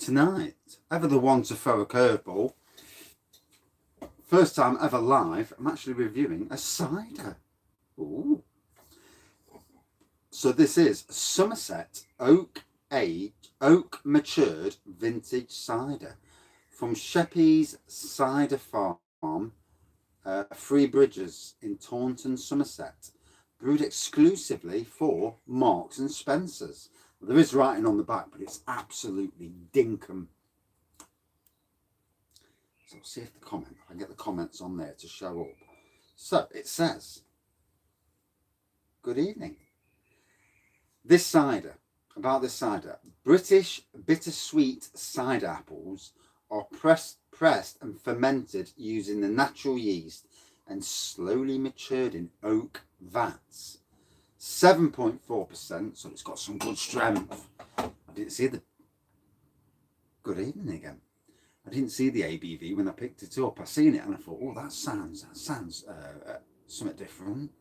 tonight, ever the one to throw a curveball, first time ever live, I'm actually reviewing a cider. Ooh. So this is Somerset oak matured vintage cider from Sheppy's Cider Farm, Three Bridges in Taunton, Somerset, brewed exclusively for Marks and Spencer's. There is writing on the back, but it's absolutely dinkum. So I'll see if I can get the comments on there to show up. So it says, good evening. This cider, British bittersweet cider apples are pressed and fermented using the natural yeast and slowly matured in oak vats. 7.4%, so it's got some good strength. I didn't see the... Good evening again. I didn't see the ABV when I picked it up. I seen it and I thought, oh, that sounds something different.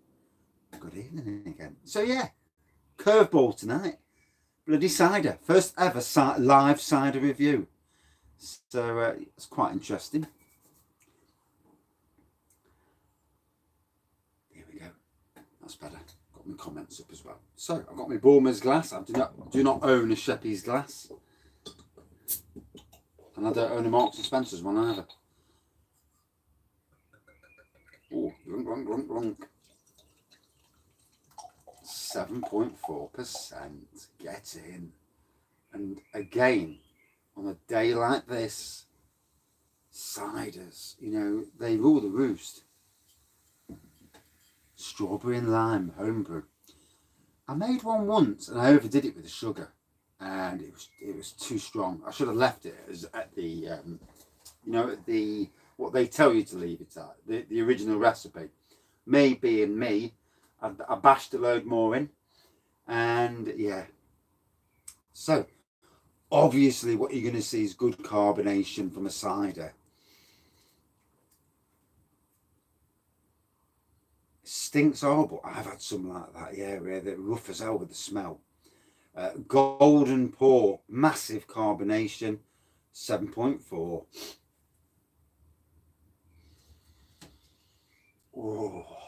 Good evening again. So yeah, curveball tonight. Bloody cider. First ever live cider review. So it's quite interesting. Here we go. That's better. Got my comments up as well. So I've got my Bulmer's glass. I do not own a Sheppy's glass. And I don't own a Marks and Spencer's one either. Oh, glunk. 7.4%. Get in. And again, on a day like this, ciders, you know, they rule the roost. Strawberry and lime homebrew. I made one once and I overdid it with the sugar, and it was too strong. I should have left it as at the you know, at the what they tell you to leave it at, the original recipe. Me being me, I bashed a load more in, and yeah. So obviously what you're going to see is good carbonation from a cider. Stinks horrible. I've had some like that, yeah, where they're rough as hell with the smell. Golden pour, massive carbonation, 7.4. Oh,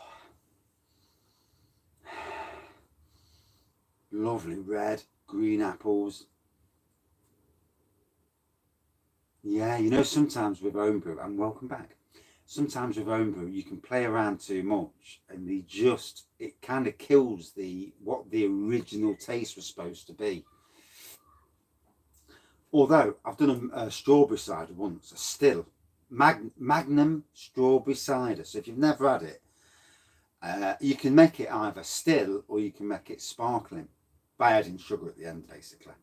lovely red, green apples. Yeah, you know, sometimes with homebrew, and welcome back. Sometimes with homebrew, you can play around too much, and it kind of kills what the original taste was supposed to be. Although I've done a strawberry cider once, a still Magnum strawberry cider. So if you've never had it, you can make it either still or you can make it sparkling by adding sugar at the end, basically.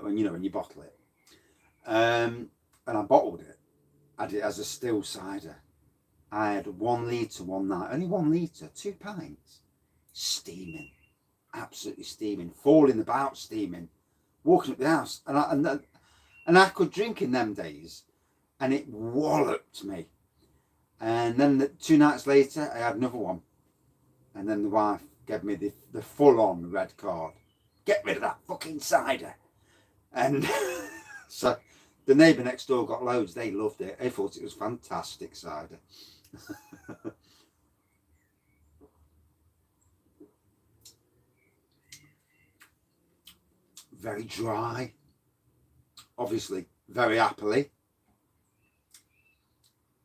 When you bottle it, and I bottled it. I had it as a still cider. I had 1 litre one night, only 1 litre, 2 pints, steaming, absolutely steaming, falling about steaming, walking up the house, and I could drink in them days, and it walloped me. And then 2 nights later, I had another one, and then the wife gave me the full-on red card. Get rid of that fucking cider. And so the neighbour next door got loads. They loved it. They thought it was fantastic cider. Very dry. Obviously, very appley.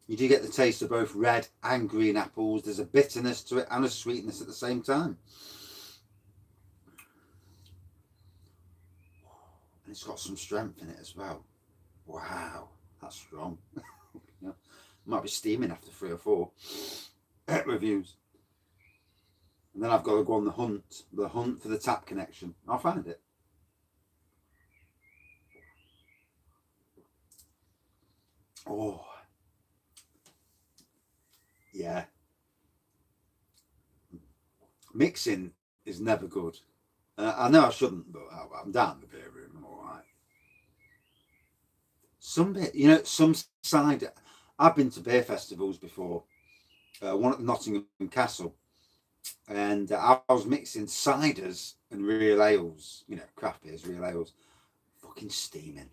You do get the taste of both red and green apples. There's a bitterness to it and a sweetness at the same time. And it's got some strength in it as well. Wow, that's strong. Yeah. Might be steaming after 3 or 4 reviews. And then I've got to go on the hunt for the tap connection. I'll find it. Oh, yeah. Mixing is never good. I know I shouldn't, but I'm down the beer room. I'm all right. Some cider. I've been to beer festivals before. One at Nottingham Castle, and I was mixing ciders and real ales. You know, craft beers, real ales, fucking steaming.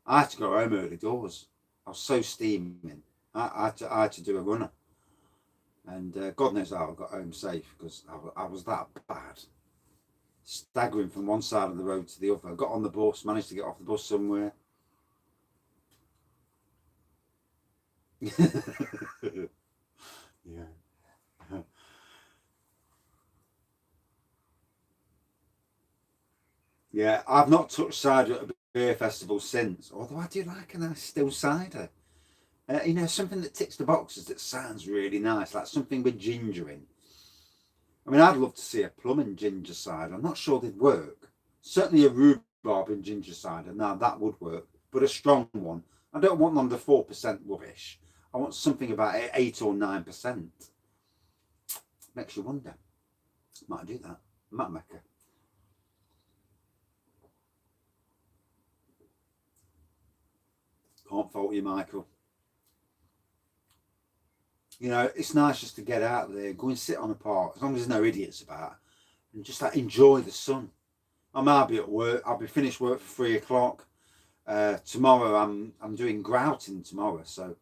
I had to go home early doors. I was so steaming. I had to do a runner. And God knows how I got home safe, because I was that bad. Staggering from one side of the road to the other. I got on the bus, managed to get off the bus somewhere. Yeah. Yeah, I've not touched cider at a beer festival since, although I do like a nice still cider. Something that ticks the boxes that sounds really nice, like something with ginger in. I mean, I'd love to see a plum and ginger cider. I'm not sure they'd work. Certainly a rhubarb and ginger cider, now that would work, but a strong one. I don't want under 4% rubbish. I want something about 8 or 9%. Makes you wonder. Might do that. Might make a. Can't fault you, Michael. It's nice just to get out there, go and sit on a park, as long as there's no idiots about, and just like enjoy the sun. I might be at work. I'll be finished work for 3 o'clock. Tomorrow I'm doing grouting tomorrow, so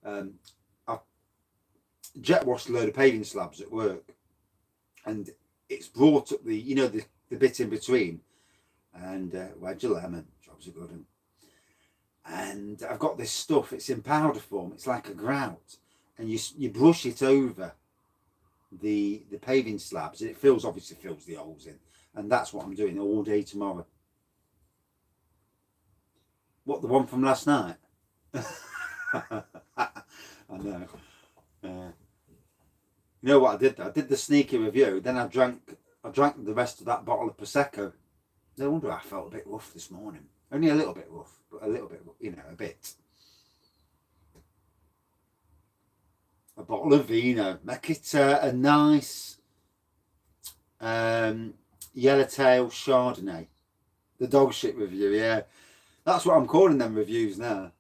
I've jet washed a load of paving slabs at work, and it's brought up the bit in between, and wedge a lemon, jobs are good. And I've got this stuff. It's in powder form. It's like a grout, and you brush it over the paving slabs, and it obviously fills the holes in, and that's what I'm doing all day tomorrow. What, the one from last night? I know. You know what I did? I did the sneaky review. Then I drank the rest of that bottle of prosecco. No wonder I felt a bit rough this morning. Only a little bit rough, but a little bit, a bit. A bottle of vino. Make it a nice yellowtail Chardonnay. The dog shit review, yeah. That's what I'm calling them reviews now.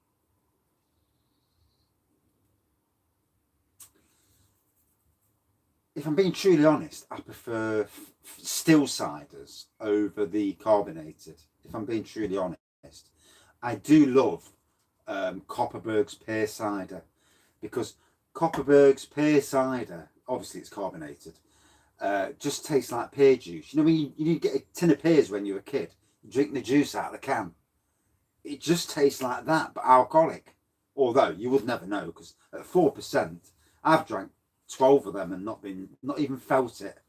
If I'm being truly honest, I prefer still ciders over the carbonated. If I'm being truly honest, I do love Copperberg's pear cider, because Copperberg's pear cider, obviously it's carbonated, just tastes like pear juice. When you get a tin of pears when you're a kid, you drink the juice out of the can. It just tastes like that, but alcoholic. Although you would never know, because at 4%, I've drank 12 of them and not even felt it.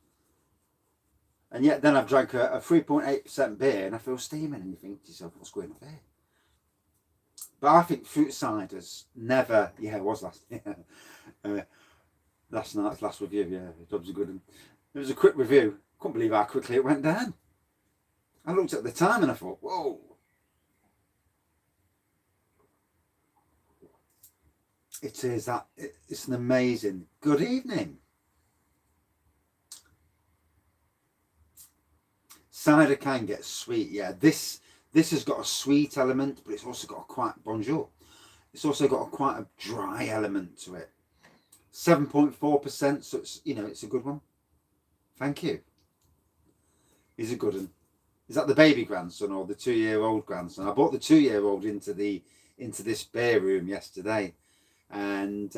And yet then I've drank a 3.8% beer and I feel steaming, and you think to yourself, what's going on here? But I think fruit ciders never. Yeah, it was last. Last night's last review. Yeah, jobs are good. And it was a quick review. Couldn't believe how quickly it went down. I looked at the time and I thought, whoa. It is that. It's an amazing. Good evening. Cider can get sweet. Yeah, this has got a sweet element, but it's also got a quite bonjour. It's also got quite a dry element to it. 7.4%. So it's a good one. Thank you. He's a good one. Is that the baby grandson or the 2-year-old grandson? I brought the 2-year-old into this bear room yesterday, and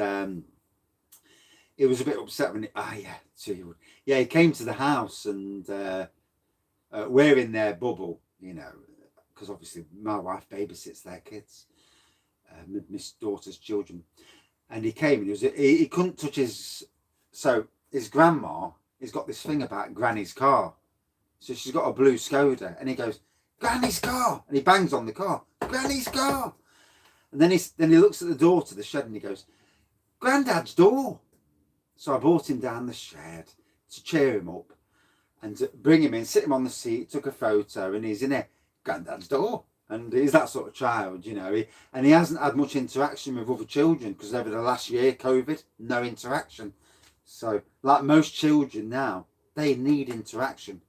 it was a bit upset when yeah, 2-year-old. Yeah, he came to the house, and we're in their bubble, because obviously my wife babysits their kids, Miss daughter's children, and he came and he couldn't touch his grandma. He's got this thing about Granny's car. So she's got a blue Skoda, and he goes, Granny's car, and he bangs on the car, Granny's car. And then he looks at the door to the shed and he goes, Grandad's door. So I brought him down the shed to cheer him up and to bring him in, sit him on the seat, took a photo, and he's in there, Grandad's door. And he's that sort of child, and he hasn't had much interaction with other children, because over the last year, COVID, no interaction. So like most children now, they need interaction.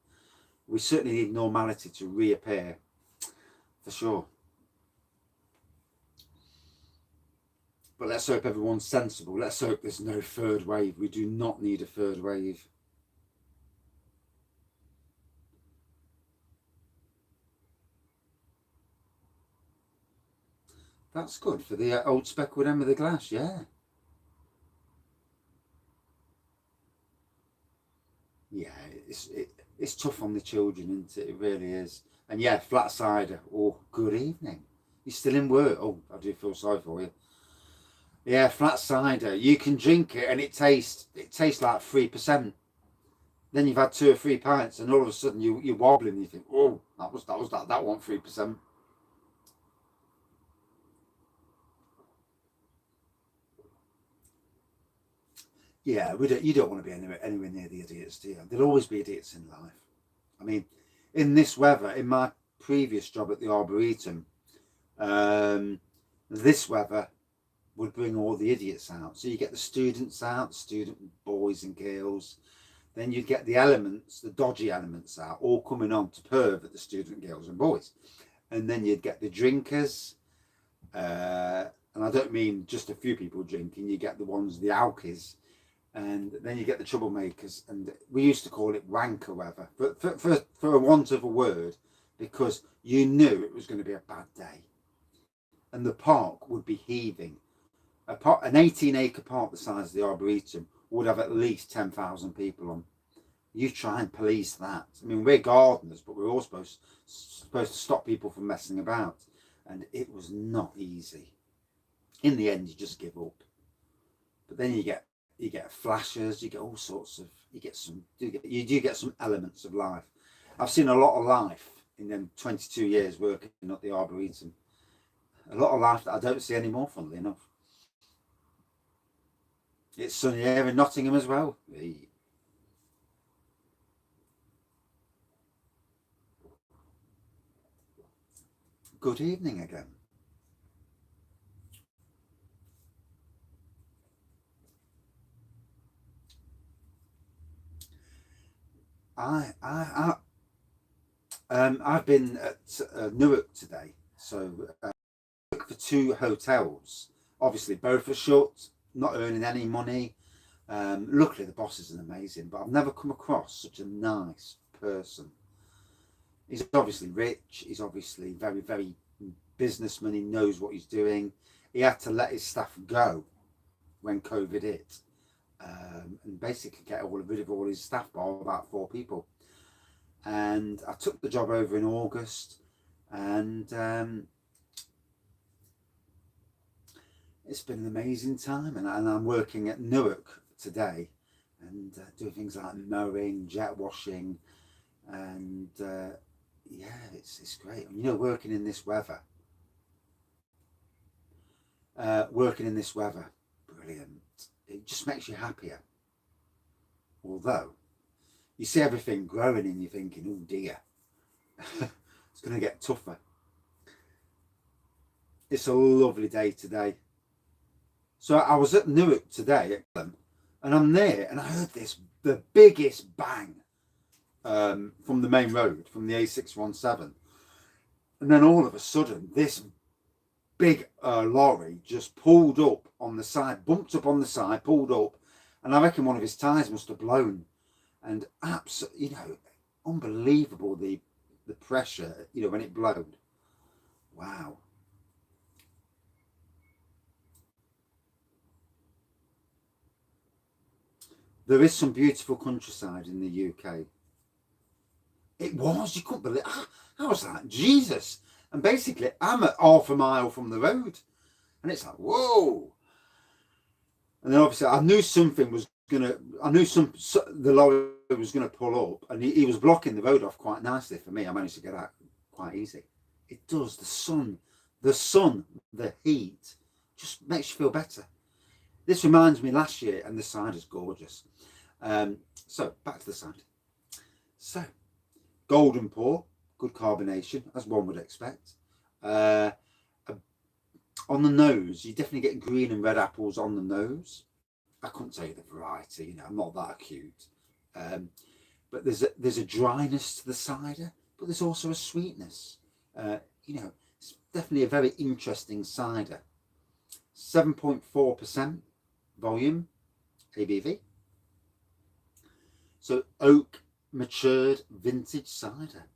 We certainly need normality to reappear, for sure. But let's hope everyone's sensible. Let's hope there's no third wave. We do not need a third wave. That's good for the old speckled hen with the glass, yeah. Yeah, it's tough on the children, isn't it? It really is. And yeah, flat cider. Oh, good evening. You're still in work. Oh, I do feel sorry for you. Yeah, flat cider. You can drink it and it tastes like 3%. Then you've had 2 or 3 pints, and all of a sudden you're wobbling. And you think, oh, that one 3%. Yeah, you don't want to be anywhere near the idiots, do you? There'll always be idiots in life. I mean, in this weather, in my previous job at the Arboretum, um, this weather would bring all the idiots out. So you get the students out, the student boys and girls. Then you'd get the elements, the dodgy elements out, all coming on to perv at the student girls and boys. And then you'd get the drinkers, and I don't mean just a few people drinking. You get the ones, the alkies, and then you get the troublemakers. And we used to call it wanker weather, but for a want of a word, because you knew it was going to be a bad day, and the park would be heaving. An 18-acre park the size of the Arboretum would have at least 10,000 people on. You try and police that. I mean, we're gardeners, but we're all supposed to stop people from messing about, and it was not easy. In the end, you just give up. But then you get flashes, you get all sorts of, you do get some elements of life. I've seen a lot of life in them 22 years working at the Arboretum. A lot of life that I don't see anymore, funnily enough. It's sunny here in Nottingham as well. Good evening again. I've been at Newark today, so for 2 hotels. Obviously, both are shut, not earning any money. Luckily, the boss is amazing, but I've never come across such a nice person. He's obviously rich. He's obviously very, very businessman. He knows what he's doing. He had to let his staff go when COVID hit, and basically get rid of all his staff, by about 4 people. And I took the job over in August, and it's been an amazing time. And I'm working at Newark today, and doing things like mowing, jet washing, and yeah, it's great. You know, working in this weather, brilliant. It just makes you happier. Although you see everything growing and you're thinking, oh dear, it's going to get tougher. It's a lovely day today. So I was at Newark today, and I'm there, and I heard the biggest bang from the main road, from the A617. And then all of a sudden, this big lorry just pulled up on the side, bumped up on the side, pulled up, and I reckon one of his tyres must have blown. And absolutely, unbelievable the pressure, when it blowed. Wow. There is some beautiful countryside in the UK. It was, you couldn't believe. I was like, Jesus. And basically, I'm at half a mile from the road, and it's like, whoa. And then obviously, I knew something was the lorry was gonna pull up, and he was blocking the road off quite nicely for me. I managed to get out quite easy. It does. The heat just makes you feel better. This reminds me last year, and the cider's gorgeous. So back to the cider. So golden pour, good carbonation, as one would expect. On the nose, you definitely get green and red apples on the nose. I couldn't tell you the variety, I'm not that acute. But there's a dryness to the cider, but there's also a sweetness. It's definitely a very interesting cider. 7.4% volume, ABV. So oak matured vintage cider.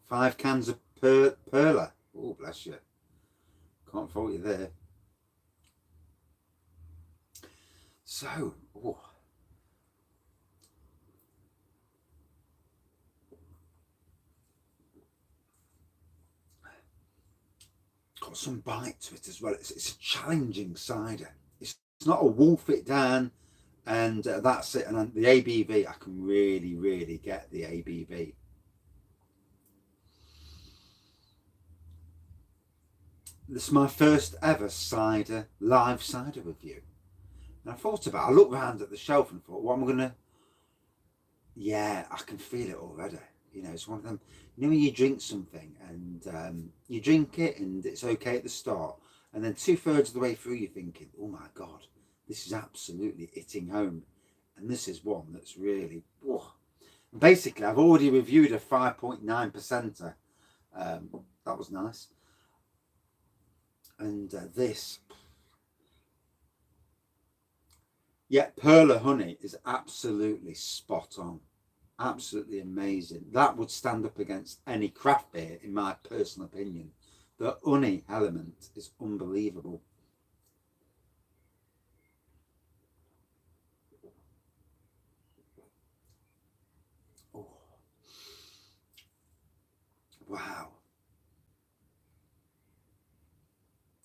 5 cans of Perla. Oh, bless you. Can't fault you there. So, oh. Got some bite to it as well. It's a challenging cider. It's not a wolf it down and that's it. And the ABV, I can really get the ABV. This is my first ever live cider review. And I looked around at the shelf and thought, what am I going to... Yeah, I can feel it already. You know, it's one of them, you know when you drink something and you drink it and it's okay at the start. And then 2/3 of the way through you're thinking, oh my God, this is absolutely hitting home. And this is one that's really... Oh. Basically, I've already reviewed a 5.9%er. That was nice. And this... Yeah, Perla honey is absolutely spot on. Absolutely amazing. That would stand up against any craft beer, in my personal opinion. The honey element is unbelievable. Oh. Wow.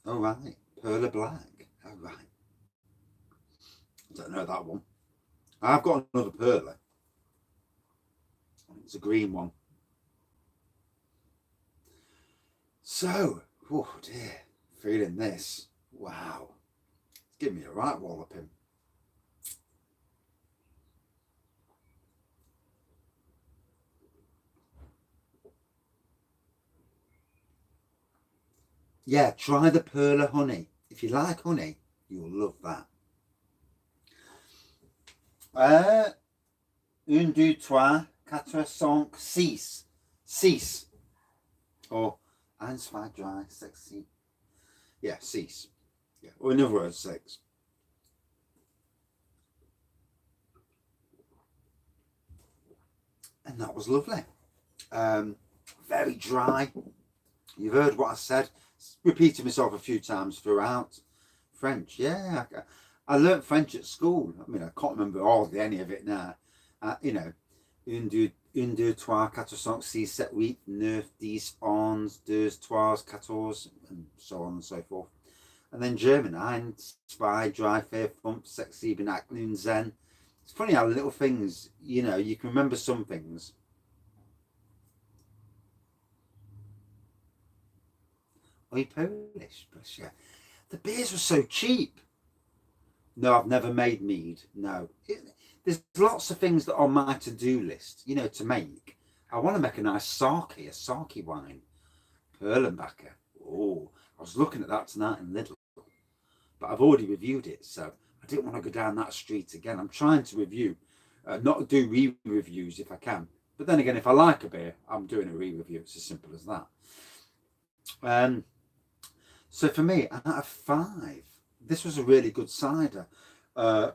All right. Perla Black. All right. I don't know that one. I've got another Perla. It's a green one. So, oh dear, feeling this. Wow. It's giving me a right walloping. Yeah, try the Perla honey. If you like honey, you'll love that. 1, 2, 3, 4, 5, 6. 6. Or 1, 2, 3, 4, 6. Yeah, 6. Yeah. Or in other words, 6. And that was lovely. Very dry. You've heard what I said. Repeated myself a few times throughout. French, yeah. I learnt French at school. I mean, I can't remember hardly any of it now. You know, 1, 2, 3, 4, 5, 6, 7, 8, 9, 10, 11, 12, 13, 14, and so on and so forth. And then German, 1, 2, 3, 4, 5, 6, 7, 8, 9, 10. It's funny how little things, you know, you can remember some things. Are you Polish? Bless you. The beers were so cheap. No, I've never made mead. No. There's lots of things that are on my to-do list, you know, to make. I want to make a nice sake, a sake wine. Perlenbacher. Oh, I was looking at that tonight in Lidl. But I've already reviewed it, so I didn't want to go down that street again. I'm trying to review, not do re-reviews if I can. But then again, if I like a beer, I'm doing a re-review. It's as simple as that. So for me, out of 5, this was a really good cider.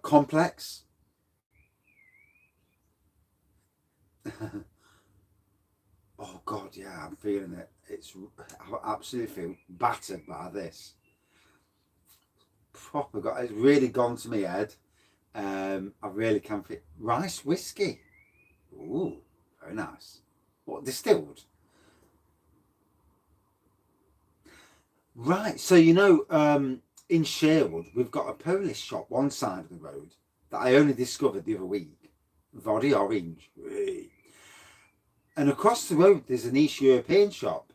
Complex. Oh God, yeah, I'm feeling it. I absolutely feel battered by this. It's really gone to my head. I really can feel rice whiskey. Ooh, very nice. What, distilled? Right, so you know, in Sherwood, we've got a Polish shop one side of the road that I only discovered the other week. Vody Orange. And across the road, there's an East European shop.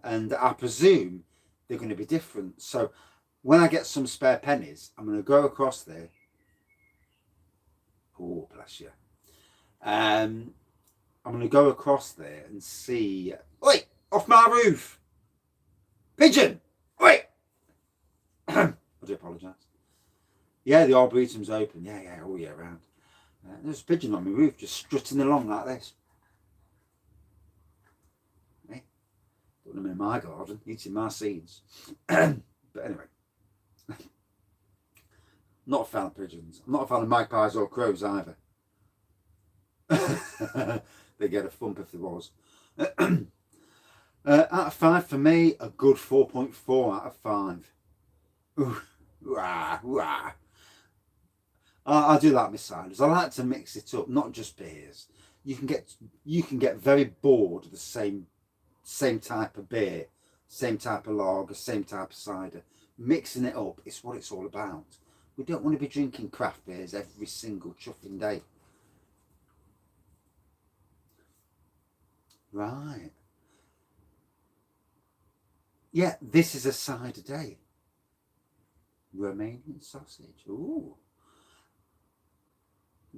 And I presume they're going to be different. So when I get some spare pennies, I'm going to go across there. Oh, bless you. I'm going to go across there and see... Oi, off my roof! Pigeon! Oi! I do apologise. Yeah, the Arboretum's open. Yeah, all year round. There's a pigeon on my roof just strutting along like this. Hey, putting them in my garden, eating my seeds. But anyway, not a fan of pigeons. I'm not a fan of magpies or crows either. They get a thump if there was. Out of 5 for me, a good 4.4 out of 5. Ooh, rah, rah. I do like my ciders. I like to mix it up, not just beers. You can get very bored of the same type of beer, same type of lager, same type of cider. Mixing it up is what it's all about. We don't want to be drinking craft beers every single chuffing day. Right. Yeah, this is a cider day. Romanian sausage. Ooh.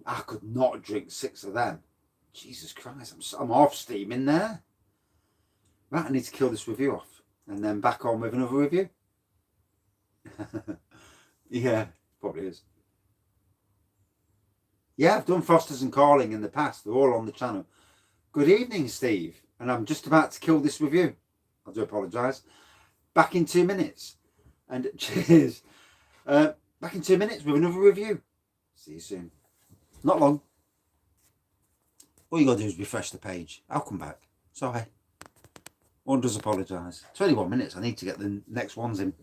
I could not drink 6 of them. Jesus Christ, I'm off steam in there. Right, I need to kill this review off and then back on with another review. Yeah, probably is. Yeah, I've done Foster's and Carling in the past. They're all on the channel. Good evening, Steve. And I'm just about to kill this review. I do apologise. Back in 2 minutes. And cheers. Back in 2 minutes with another review. See you soon. Not long. All you got to do is refresh the page. I'll come back. Sorry. One does apologise. 21 minutes. I need to get the next ones in.